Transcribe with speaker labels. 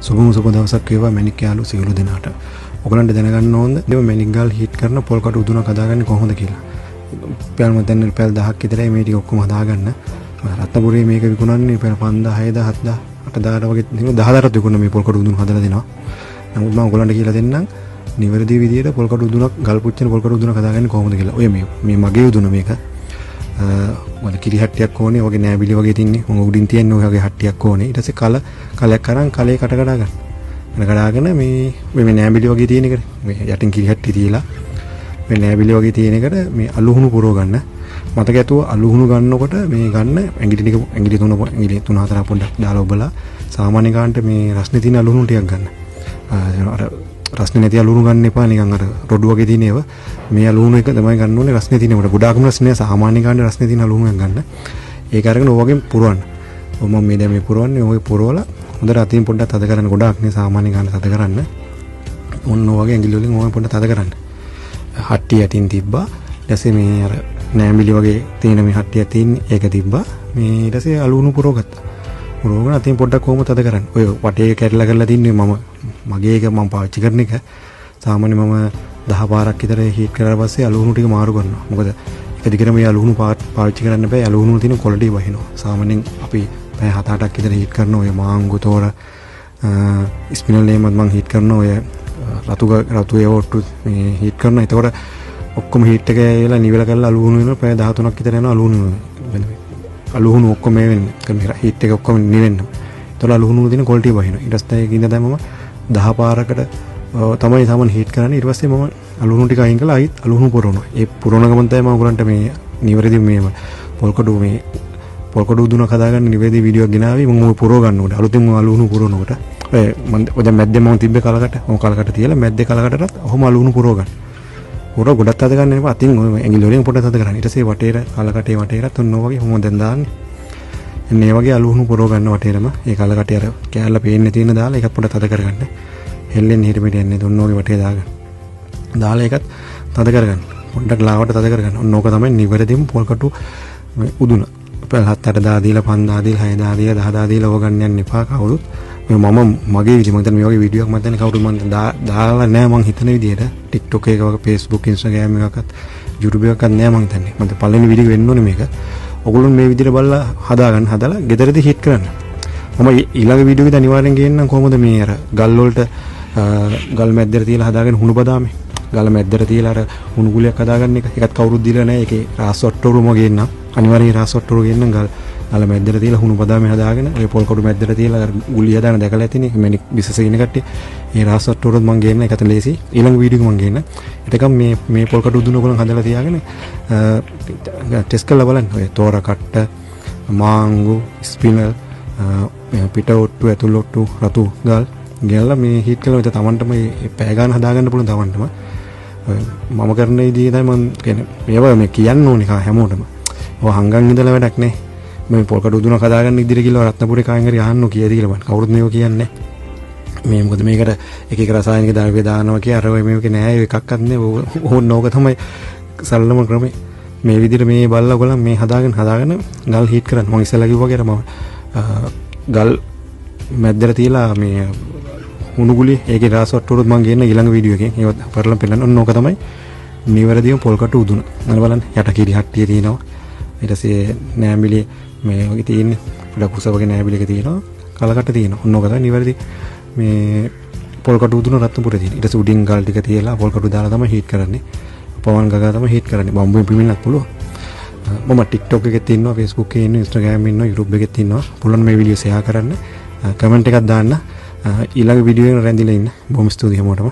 Speaker 1: සුබම සුබ දවසක් වේවා මැණික් යාළු සියලු දෙනාට. ඔයගලන්ට දැනගන්න ඕනද මේ මැණික් ගල් හීට් කරන පොල් කටු උදුනක් හදාගන්නේ කොහොමද කියලා. පැල්ම දැන් පැල් 1000ක් විතරයි මේ ටික ඔක්කොම හදාගන්න. රත්නපුරේ මේක විකුණන්නේ පැල් 5000 6000 7000 8000 වගේ 10000ට විකුණන මේ පොල් කටු උදුන හදලා දෙනවා. නමුත් මම ඔයගලන්ට කියලා දෙන්නම් නිවැරදි විදියට පොල් කටු උදුනක් ගල් පුච්චන පොල් කටු උදුනක් හදාගන්නේ කොහොමද කියලා. ඔය මේ මගේ උදුන මේක. මොකද කිරි හට්ටියක් ඕනේ. ඔගේ නෑබිලි වගේ තින්නේ. මොන උඩින් තියෙන ඔය වගේ හට්ටියක් ඕනේ. ඊට පස්සේ කලයක් අරන් කලේ කට කඩා ගන්න. කඩාගෙන මේ නෑබිලි වගේ තියෙන එකට මේ යටින් කිරි හට්ටි තියලා මේ නෑබිලි වගේ තියෙන එකට මේ අලුහුණු පුරව ගන්න. මතක ඇතුව අලුහුණු ගන්නකොට මේ ගන්න ඇඟිලි ටික ඇඟිලි 3 4 පොඩ්ඩක් දාලා ඔබලා සාමාන්‍ය කාන්ට මේ රස්නේ තියෙන අලුහුණු ටිකක් ගන්න. අර රස්නේ නැති අලුහුණු ගන්න එපා. නිකන් අර රොඩු වගේ තියෙන ඒවා. මේ අලුහුණු එක තමයි ගන්න ඕනේ රස්නේ තියෙන කොට. ගොඩාක්ම රස්නේ සාමාන්‍ය කාන්ට රස්නේ තියෙන අලුහුණුෙන් ගන්න. ඒක අරගෙන ඔය වගේ පුරවන්න. මම මේ දැන් මේ පුරවන්නේ ඔය පුරවලා හොඳට අතින් පොඩ්ඩක් තද කරන්න. ගොඩාක් නේ සාමාන්‍ය කාන්ට තද කරන්න. ඔන්න ඔය වගේ ඇඟිලි වලින් ඔය පොඩ්ඩක් තද කරන්න. හට්ටිය යටින් තිබ්බා. ඊට පස්සේ මේ අර නෑඹිලි වගේ තියෙන මේ හට්ටිය තියෙන්නේ ඒක තිබ්බා. මේ ඊට පස්සේ අලුහුණු පුරවගත්තා. පුරවගෙන අතින් පොඩ්ඩක් කොහොම තද කරන්න. ඔය වටේ කැඩලා කරලා තින්නේ මගේ එක මම පාවිච්චි කරන එක. සාමාන්‍ය මම 10 පාරක් විතර හීට් කරලා පස්සේ අලුහුණු ටික මාරු කරනවා. මොකද එක දිගටම මේ අලුහුණු පාවිච්චි කරන්න බෑ. අලුහුණු තියෙන ක්වොලිටි වහිනවා. සාමාන්‍යයෙන් අපි පැය 7-8ක් විතර හීට් කරන ඔය මාංගු තෝර ස්පිනල් නේමත් මම හීට් කරන ඔය රතු ඒවොට්ටු මේ හීට් කරන. එතකොට ඔක්කොම හීට් එක ඇවිල්ලා නිවල කරලා අලුහුණු වෙනවා. පැය 13ක් විතර යනවා අලුහුණු ඔක්කොම මේ වෙන්නේ. මේ හීට් එක ඔක්කොම නිවෙන්න. එතකොට අලුහුණු තියෙන ක්වොලිටි වහිනවා. ඊට පස්සේ ඒකින්ද දැන් මම 10 පාරකට තමයි සාමාන්‍ය හීට් කරන්නේ. ඊට පස්සේ මම අලුහුණු ටික අයින් කළා ආයිත් අලුහුණු පුරවනවා. ඒ පුරවන ගමන් තමයි මම උගලන්ට මේ නිවැරදි මේ පොල් කඩු උදුනක් හදාගන්න නිවැරදි වීඩියෝ එකක් ගෙනාවි. මම ඔය පුරව ගන්නකොට අලුතෙන් අලුහුණු පුරවනකොට ඔය දැන් මැද්දේ මම තිබ්බේ කලකට. මම කලකට තියලා මැද්දේ කලකටත් ඔහොම අලුහුණු පුරව ගන්න. පුරව ගොඩක් තද ගන්න එපා. අතින් ඔය ඇඟිලි වලින් පොඩ්ඩක් තද කරන්න. ඊට පස්සේ වටේට කලකටේ වටේට ඔන්න ඔය වගේ මොම දැන් දාන්නේ. මේ වගේ අලුහුණු පුරව ගන්න වටේටම. ඒ කලකටේ අර කෑල්ල පේන්නේ තියෙන දාලා ඒකත් පොඩ්ඩක් තද කරගන්න. හෙල්ලෙන්නේ හිට පිට යන්නේ. ඔන්න ඔය වටේ දාගන්න. දාලා ඒකත් තද කරගන්න. පොඩ්ඩක් ලාවට තද කරගන්න. ඔන්න ඕක තමයි නිවැරදිම පොල් කටු උදුන. පැල් 7-8 දීලා 5 දීලා 6 දීලා 10 දීලා ඔය ගන්න යන්න එපා කවුරුත්. මම මගේ විදිහ මම දැන් මේ වගේ වීඩියෝ එකක් මම දැන් කවුරුත් මම දාලා නැහැ මං හිතන විදිහට. TikTok එක වගේ Facebook Instagram එකක්වත් YouTube එකක්වත් නැහැ මං හිතන්නේ. මම පළවෙනි වීඩියෝ වෙන්න ඕනේ මේක. ඔයගොල්ලෝ මේ විදිහට බලලා හදාලා ගෙදරදී හිට් කරන්න. මම ඊළඟ වීඩියෝ එකේ අනිවාර්යෙන් ගේන්නම් කොහොමද මේ අර ගල් වලට ගල් මැද්දට තියලා හදාගෙන හුණු බදාමේ. ගල මැද්දට තියලා අර හුණු ගුලියක් හදාගන්න එක. ඒකත් කවුරුත් දීලා නැහැ. ඒකේ රාස් ඔට්ටෝරුම ගේන්නම්. අනිවාර්යෙන් රාස් ඔට්ටෝරු ගේන්නම් ගල මැද්දට තියලා හුණු බදාමේ හදාගෙන ඔය පොල් කඩු මැද්දට තියලා ගුලිය හදාන දැකලා ඇතිනේ. මැනික් බිසස ඉන්න කට්ටිය. ඒ රාස් ඔට්ටෝරුත් මම ගේන්න ඒකත් ලේසි. ඊළඟ වීඩියෝ එක මම ගේන්න. එතකම් මේ පොල් කඩු උදුන ඔයගොල්ලෝ හදලා තියාගෙන ටෙස්ට් කරලා බලන්න. ඔය තෝර කට්ට මාංගු ස්පිනල් පිට ඔට්ටු ඇතුල් ඔට්ටු රතු ගල් ගෙනලා මේ හීට් කරලා ඉතින් Tamanටම මේ පැය ගන්න හදාගන්න පුළුවන් Tamanටම. මම කරන විදිහ තමයි මම කියන්නේ මේවා මේ කියන්න ඕනේ හැමෝටම. ඔය හංගන් ඉඳලා වැඩක් නැහැ. මේ පොල් කඩු උදුනක් හදාගන්න ඉදිරිය කියලා රත්නපුරේ කායෙන් හරි අහන්න කීයද කියලා බලන්න. කවුරුත් මේක කියන්නේ මේ මොකද මේකට එක රසායනික ද්‍රව්‍ය දානවා කිය අර ඔය මේක නෑ එකක්වත් නෑ. ඕක තමයි සරලම ක්‍රමය. මේ විදිහට මේ බල්ලා ඔයගොල්ලන් මේ හදාගෙන ගල් හීට් කරන්න. මම ඉස්සෙල්ලා කිව්වා කියලා මම ගල් මැද්දට තියලා මේ හුණු ගුලිය ඒකේ රාස් වට්ටුරුත් මම ගේන්න ඊළඟ වීඩියෝ එකෙන් ඒවත් පෙරලම් පෙන්නන්න. ඔන්න ඕක තමයි නිවැරදිම පොල් කටු උදුන. අන්න බලන්න යට කිරි හට්ටිය තියෙනවා. ඊට පස්සේ නෑඹිලි මේ වගේ තියෙන්නේ. පොඩ කුස වගේ නෑඹිලි එක තියෙනවා. කලකට තියෙනවා. ඔන්න ඕක තමයි නිවැරදි මේ පොල් කටු උදුන රත්නපුරේ තියෙන. ඊට පස්සේ උඩින් ගල් ටික තියලා පොල් කටු දාලා තමයි හීට් කරන්නේ. පවන් ගගා තමයි හීට් කරන්නේ. බම්බුවෙන් පිමින්නත් පුළුවන්. මම TikTok එකෙත් ඉන්නවා, Facebook එකේ ඉන්නවා, Instagram එකේ ඉන්නවා, YouTube එකෙත් ඉන්නවා. පුළුවන් මේ වීඩියෝ ෂෙයා කරන්න. කමෙන්ට් එකක් දාන්න. ඊළඟ වීඩියෝ එක රැඳිලා ඉන්න. බොහොම ස්තුතියි හැමෝටම.